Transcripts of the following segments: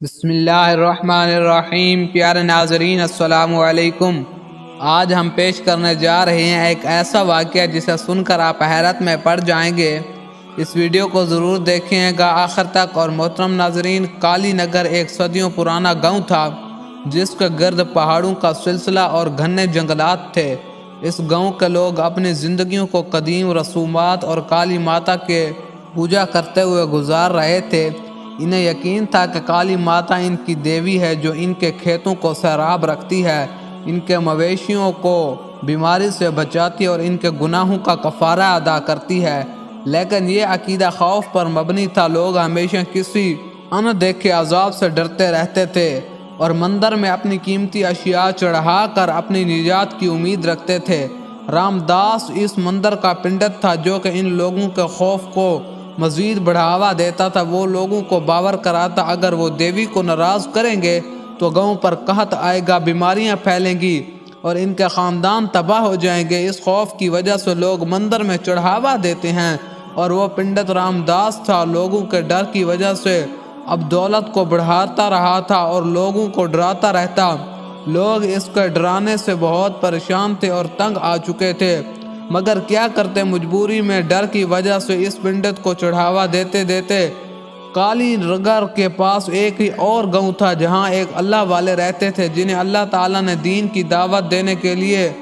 بسم اللہ الرحمن الرحیم۔ پیارے ناظرین السلام علیکم۔ آج ہم پیش کرنے جا رہے ہیں ایک ایسا واقعہ جسے سن کر آپ حیرت میں پڑ جائیں گے۔ اس ویڈیو کو ضرور دیکھیں گا آخر تک۔ اور محترم ناظرین، کالی نگر ایک صدیوں پرانا گاؤں تھا جس کے گرد پہاڑوں کا سلسلہ اور گھنے جنگلات تھے۔ اس گاؤں کے لوگ اپنی زندگیوں کو قدیم رسومات اور کالی ماتا کے پوجا کرتے ہوئے گزار رہے تھے۔ انہیں یقین تھا کہ کالی ماتا ان کی دیوی ہے جو ان کے کھیتوں کو سیراب رکھتی ہے، ان کے مویشیوں کو بیماری سے بچاتی اور ان کے گناہوں کا کفارہ ادا کرتی ہے۔ لیکن یہ عقیدہ خوف پر مبنی تھا۔ لوگ ہمیشہ کسی اندیکھے عذاب سے ڈرتے رہتے تھے اور مندر میں اپنی قیمتی اشیاء چڑھا کر اپنی نجات کی امید رکھتے تھے۔ رام داس اس مندر کا پنڈت تھا جو کہ ان لوگوں کے خوف کو مزید بڑھاوا دیتا تھا۔ وہ لوگوں کو باور کراتا اگر وہ دیوی کو ناراض کریں گے تو گاؤں پر قحط آئے گا، بیماریاں پھیلیں گی اور ان کے خاندان تباہ ہو جائیں گے۔ اس خوف کی وجہ سے لوگ مندر میں چڑھاوا دیتے ہیں اور وہ پنڈت رام داس تھا۔ لوگوں کے ڈر کی وجہ سے اب دولت کو بڑھاتا رہا تھا اور لوگوں کو ڈراتا رہتا۔ لوگ اس کے ڈرانے سے بہت پریشان تھے اور تنگ آ چکے تھے، مگر کیا کرتے، مجبوری میں ڈر کی وجہ سے اس پنڈت کو چڑھاوا دیتے دیتے۔ کالی نگر کے پاس ایک ہی اور گاؤں تھا جہاں ایک اللہ والے رہتے تھے جنہیں اللہ تعالیٰ نے دین کی دعوت دینے کے لیے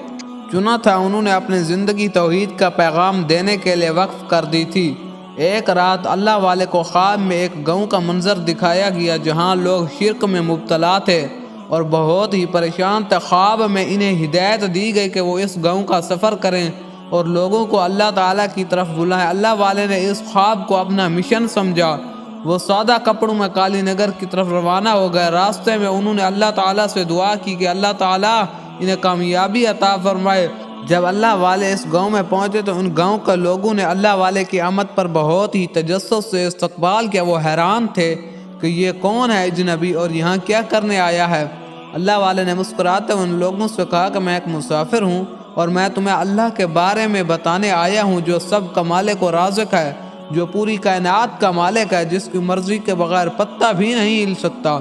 چنا تھا۔ انہوں نے اپنی زندگی توحید کا پیغام دینے کے لیے وقف کر دی تھی۔ ایک رات اللہ والے کو خواب میں ایک گاؤں کا منظر دکھایا گیا جہاں لوگ شرک میں مبتلا تھے اور بہت ہی پریشان تھے۔ خواب میں انہیں ہدایت دی گئی کہ وہ اس گاؤں کا سفر کریں اور لوگوں کو اللہ تعالیٰ کی طرف بلائیں۔ اللہ والے نے اس خواب کو اپنا مشن سمجھا۔ وہ سادہ کپڑوں میں کالی نگر کی طرف روانہ ہو گئے۔ راستے میں انہوں نے اللہ تعالیٰ سے دعا کی کہ اللہ تعالیٰ انہیں کامیابی عطا فرمائے۔ جب اللہ والے اس گاؤں میں پہنچے تو ان گاؤں کے لوگوں نے اللہ والے کی آمد پر بہت ہی تجسس سے استقبال کیا۔ وہ حیران تھے کہ یہ کون ہے اجنبی اور یہاں کیا کرنے آیا ہے۔ اللہ والے نے مسکراتے ہوئے ان لوگوں سے کہا کہ میں ایک مسافر ہوں اور میں تمہیں اللہ کے بارے میں بتانے آیا ہوں جو سب کا مالک و رازق ہے، جو پوری کائنات کا مالک ہے، جس کی مرضی کے بغیر پتہ بھی نہیں ہل سکتا۔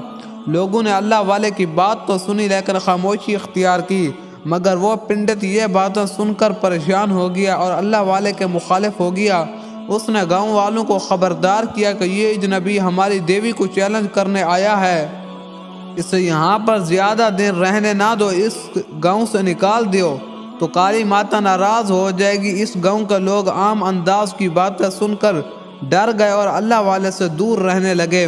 لوگوں نے اللہ والے کی بات تو سنی لیکن خاموشی اختیار کی، مگر وہ پنڈت یہ باتیں سن کر پریشان ہو گیا اور اللہ والے کے مخالف ہو گیا۔ اس نے گاؤں والوں کو خبردار کیا کہ یہ اجنبی ہماری دیوی کو چیلنج کرنے آیا ہے، اسے یہاں پر زیادہ دن رہنے نہ دو، اس گاؤں سے نکال دیو تو کالی ماتا ناراض ہو جائے گی۔ اس گاؤں کے لوگ عام انداز کی باتیں سن کر ڈر گئے اور اللہ والے سے دور رہنے لگے۔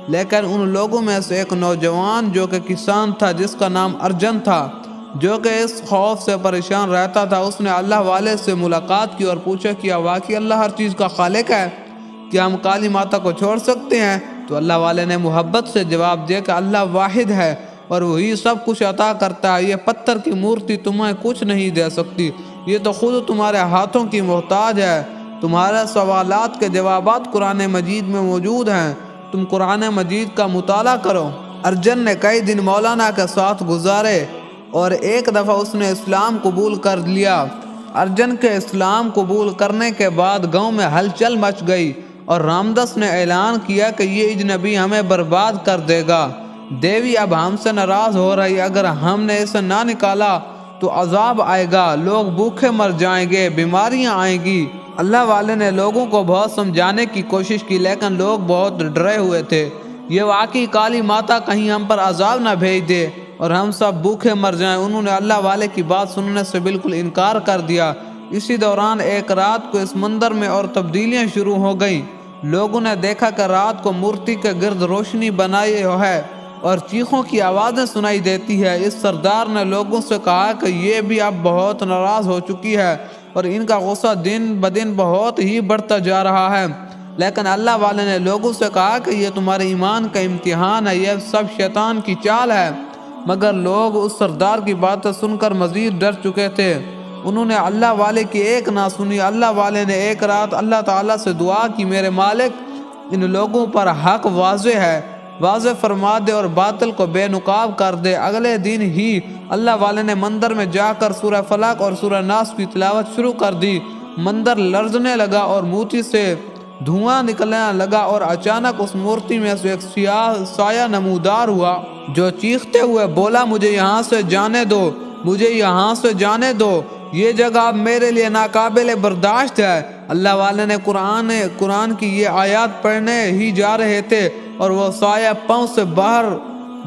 لیکن ان لوگوں میں سے ایک نوجوان جو کہ کسان تھا جس کا نام ارجن تھا، جو کہ اس خوف سے پریشان رہتا تھا، اس نے اللہ والے سے ملاقات کی اور پوچھا کیا واقعی اللہ ہر چیز کا خالق ہے؟ کیا ہم کالی ماتا کو چھوڑ سکتے ہیں؟ تو اللہ والے نے محبت سے جواب دیا کہ اللہ واحد ہے اور وہی سب کچھ عطا کرتا ہے۔ یہ پتھر کی مورتی تمہیں کچھ نہیں دے سکتی، یہ تو خود تمہارے ہاتھوں کی محتاج ہے۔ تمہارے سوالات کے جوابات قرآن مجید میں موجود ہیں، تم قرآن مجید کا مطالعہ کرو۔ ارجن نے کئی دن مولانا کے ساتھ گزارے اور ایک دفعہ اس نے اسلام قبول کر لیا۔ ارجن کے اسلام قبول کرنے کے بعد گاؤں میں ہلچل مچ گئی اور رامدس نے اعلان کیا کہ یہ اجنبی ہمیں برباد کر دے گا۔ دیوی اب ہم سے ناراض ہو رہی، اگر ہم نے اسے نہ نکالا تو عذاب آئے گا، لوگ بھوکے مر جائیں گے، بیماریاں آئیں گی۔ اللہ والے نے لوگوں کو بہت سمجھانے کی کوشش کی لیکن لوگ بہت ڈرے ہوئے تھے۔ یہ واقعی کالی ماتا کہیں ہم پر عذاب نہ بھیج دے اور ہم سب بھوکے مر جائیں۔ انہوں نے اللہ والے کی بات سننے سے بالکل انکار کر دیا۔ اسی دوران ایک رات کو اس مندر میں اور تبدیلیاں شروع ہو گئیں۔ لوگوں نے دیکھا کہ رات کو مورتی کے گرد روشنی بنائی ہے اور چیخوں کی آوازیں سنائی دیتی ہے۔ اس سردار نے لوگوں سے کہا کہ یہ بھی اب بہت ناراض ہو چکی ہے اور ان کا غصہ دن بدن بہت ہی بڑھتا جا رہا ہے۔ لیکن اللہ والے نے لوگوں سے کہا کہ یہ تمہارے ایمان کا امتحان ہے، یہ سب شیطان کی چال ہے۔ مگر لوگ اس سردار کی باتیں سن کر مزید ڈر چکے تھے۔ انہوں نے اللہ والے کی ایک نہ سنی۔ اللہ والے نے ایک رات اللہ تعالیٰ سے دعا کی، میرے مالک ان لوگوں پر حق واضح ہے، واضح فرما دے اور باطل کو بے نقاب کر دے۔ اگلے دن ہی اللہ والے نے مندر میں جا کر سورہ فلق اور سورہ ناس کی تلاوت شروع کر دی۔ مندر لرزنے لگا اور موتی سے دھواں نکلنے لگا اور اچانک اس مورتی میں سے ایک سیاہ سایہ نمودار ہوا جو چیختے ہوئے بولا مجھے یہاں سے جانے دو، مجھے یہاں سے جانے دو، یہ جگہ اب میرے لیے ناقابل برداشت ہے۔ اللہ والے نے قرآن کی یہ آیات پڑھنے ہی جا رہے تھے اور وہ سایہ پاؤں سے باہر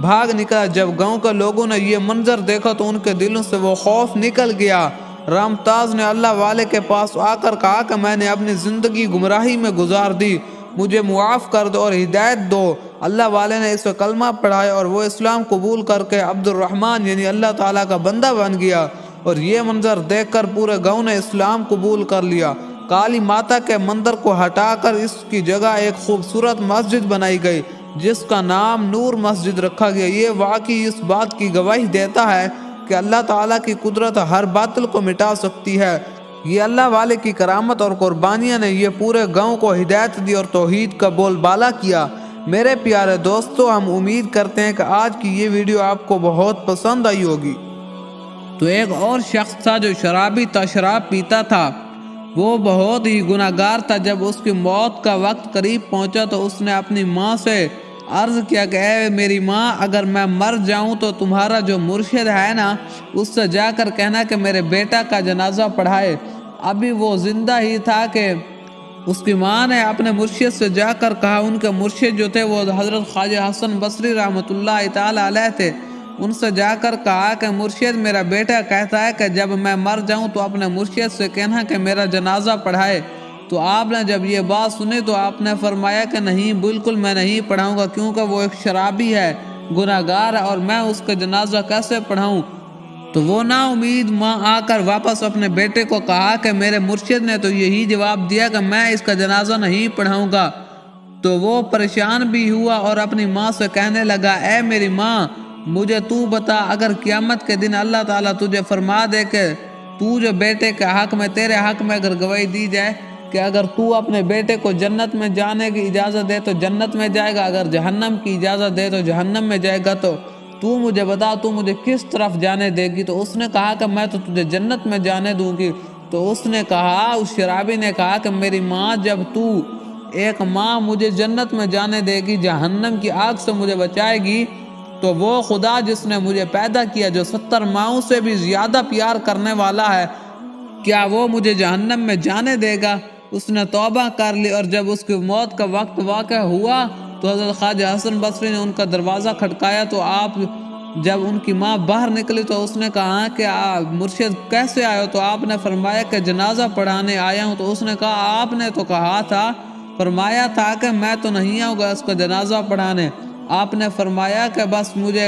بھاگ نکلا۔ جب گاؤں کے لوگوں نے یہ منظر دیکھا تو ان کے دلوں سے وہ خوف نکل گیا۔ رامتاز نے اللہ والے کے پاس آ کر کہا کہ میں نے اپنی زندگی گمراہی میں گزار دی، مجھے معاف کر دو اور ہدایت دو۔ اللہ والے نے اسے کلمہ پڑھایا اور وہ اسلام قبول کر کے عبد الرحمن یعنی اللہ تعالیٰ کا بندہ بن گیا، اور یہ منظر دیکھ کر پورے گاؤں نے اسلام قبول کر لیا۔ کالی ماتا کے مندر کو ہٹا کر اس کی جگہ ایک خوبصورت مسجد بنائی گئی جس کا نام نور مسجد رکھا گیا۔ یہ واقعی اس بات کی گواہی دیتا ہے کہ اللہ تعالیٰ کی قدرت ہر باطل کو مٹا سکتی ہے۔ یہ اللہ والے کی کرامت اور قربانیاں نے یہ پورے گاؤں کو ہدایت دی اور توحید کا بول بالا کیا۔ میرے پیارے دوستو، ہم امید کرتے ہیں کہ آج کی یہ ویڈیو آپ کو بہت پسند آئی ہوگی۔ تو ایک اور شخص تھا جو شرابی تھا، شراب پیتا تھا، وہ بہت ہی گناہگار تھا۔ جب اس کی موت کا وقت قریب پہنچا تو اس نے اپنی ماں سے عرض کیا کہ اے میری ماں، اگر میں مر جاؤں تو تمہارا جو مرشد ہے نا، اس سے جا کر کہنا کہ میرے بیٹا کا جنازہ پڑھائے۔ ابھی وہ زندہ ہی تھا کہ اس کی ماں نے اپنے مرشد سے جا کر کہا۔ ان کے مرشد جو تھے وہ حضرت خواجہ حسن بصری رحمۃ اللہ تعالی علیہ تھے۔ ان سے جا کر کہا کہ مرشد، میرا بیٹا کہتا ہے کہ جب میں مر جاؤں تو اپنے مرشد سے کہنا کہ میرا جنازہ پڑھائے۔ تو آپ نے جب یہ بات سنی تو آپ نے فرمایا کہ نہیں، بالکل میں نہیں پڑھاؤں گا، کیونکہ وہ ایک شرابی ہے، گناہگار ہے، اور میں اس کا جنازہ کیسے پڑھاؤں؟ تو وہ نا امید ماں آ کر واپس اپنے بیٹے کو کہا کہ میرے مرشد نے تو یہی جواب دیا کہ میں اس کا جنازہ نہیں پڑھاؤں گا۔ تو وہ پریشان بھی ہوا اور اپنی ماں سے کہنے لگا، اے میری ماں، مجھے تو بتا، اگر قیامت کے دن اللہ تعالیٰ تجھے فرما دے کہ تو جو بیٹے کے حق میں، تیرے حق میں اگر گواہی دی جائے کہ اگر تو اپنے بیٹے کو جنت میں جانے کی اجازت دے تو جنت میں جائے گا، اگر جہنم کی اجازت دے تو جہنم میں جائے گا، تو مجھے بتا تو مجھے کس طرف جانے دے گی؟ تو اس نے کہا کہ میں تو تجھے جنت میں جانے دوں گی۔ تو اس نے کہا، اس شرابی نے کہا کہ میری ماں، جب تو ایک ماں مجھے جنت میں جانے دے گی، جہنم کی آگ سے مجھے بچائے گی، تو وہ خدا جس نے مجھے پیدا کیا، جو 70 ماؤں سے بھی زیادہ پیار کرنے والا ہے، کیا وہ مجھے جہنم میں جانے دے گا؟ اس نے توبہ کر لی، اور جب اس کی موت کا وقت واقع ہوا تو حضرت خواجہ حسن بصری نے ان کا دروازہ کھٹکایا۔ تو آپ جب ان کی ماں باہر نکلی تو اس نے کہا کہ مرشد کیسے آئے ہو؟ تو آپ نے فرمایا کہ جنازہ پڑھانے آیا ہوں۔ تو اس نے کہا، آپ نے تو کہا تھا، فرمایا تھا کہ میں تو نہیں آؤں گا اس کا جنازہ پڑھانے۔ آپ نے فرمایا کہ بس مجھے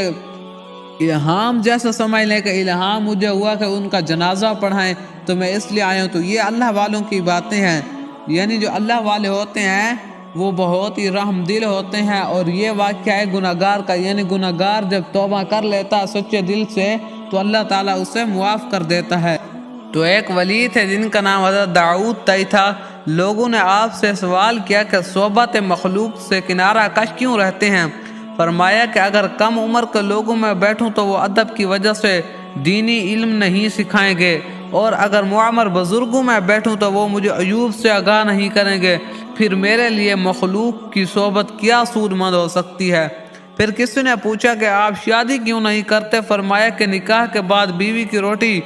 الہام جیسا سمجھ لیں کہ الہام مجھے ہوا کہ ان کا جنازہ پڑھائیں، تو میں اس لیے آیا ہوں۔ تو یہ اللہ والوں کی باتیں ہیں، یعنی جو اللہ والے ہوتے ہیں وہ بہت ہی رحم دل ہوتے ہیں۔ اور یہ واقعہ ہے گناہگار کا، یعنی گناہگار جب توبہ کر لیتا ہے سچے دل سے تو اللہ تعالیٰ اسے معاف کر دیتا ہے۔ تو ایک ولی تھے جن کا نام حضرت داؤد طئی تھا۔ لوگوں نے آپ سے سوال کیا کہ صحبت مخلوق سے کنارہ کش کیوں رہتے ہیں؟ فرمایا کہ اگر کم عمر کے لوگوں میں بیٹھوں تو وہ ادب کی وجہ سے دینی علم نہیں سکھائیں گے، اور اگر معمر بزرگوں میں بیٹھوں تو وہ مجھے عیوب سے آگاہ نہیں کریں گے، پھر میرے لیے مخلوق کی صحبت کیا سود مند ہو سکتی ہے؟ پھر کسی نے پوچھا کہ آپ شادی کیوں نہیں کرتے؟ فرمایا کہ نکاح کے بعد بیوی کی روٹی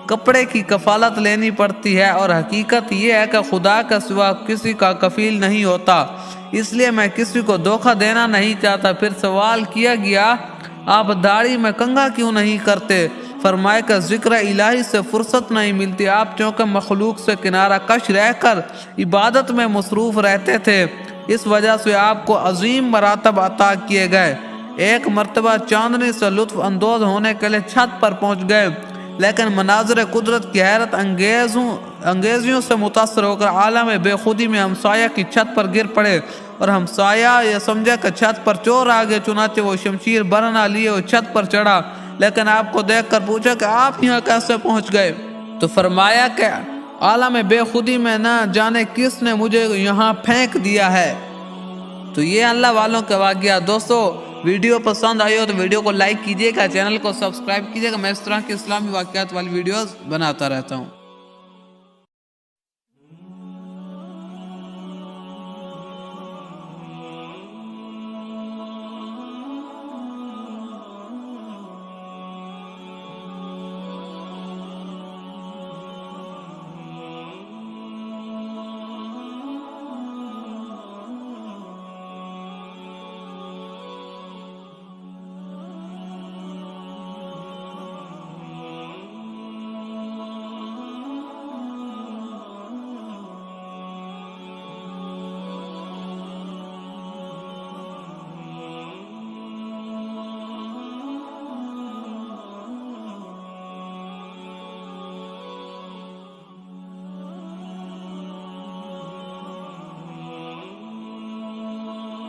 کپڑے کی کفالت لینی پڑتی ہے، اور حقیقت یہ ہے کہ خدا کے سوا کسی کا کفیل نہیں ہوتا، اس لیے میں کسی کو دھوکہ دینا نہیں چاہتا۔ پھر سوال کیا گیا، آپ داڑھی میں کنگھا کیوں نہیں کرتے؟ فرمایا کہ ذکر الہی سے فرصت نہیں ملتی، آپ چونکہ مخلوق سے کنارہ کش رہ کر عبادت میں مصروف رہتے تھے، اس وجہ سے آپ کو عظیم مراتب عطا کیے گئے۔ ایک مرتبہ چاندنی سے لطف اندوز ہونے کے لیے چھت پر پہنچ گئے، لیکن مناظر قدرت کی حیرت انگیزیوں سے متاثر ہو کر عالم بے خودی میں ہمسایہ کی چھت پر گر پڑے، اور ہمسایہ یہ سمجھا کہ چھت پر چور آ گئے، چنانچہ وہ شمشیر برنا لیے وہ چھت پر چڑھا، لیکن آپ کو دیکھ کر پوچھا کہ آپ یہاں کیسے پہنچ گئے؟ تو فرمایا کہ عالم بے خودی میں نہ جانے کس نے مجھے یہاں پھینک دیا ہے۔ تو یہ اللہ والوں کے واقعات۔ دوستو، ویڈیو پسند آئی ہو تو ویڈیو کو لائک کیجیے گا، چینل کو سبسکرائب کیجیے گا، میں اس طرح کی اسلامی واقعات والی ویڈیوز بناتا رہتا ہوں۔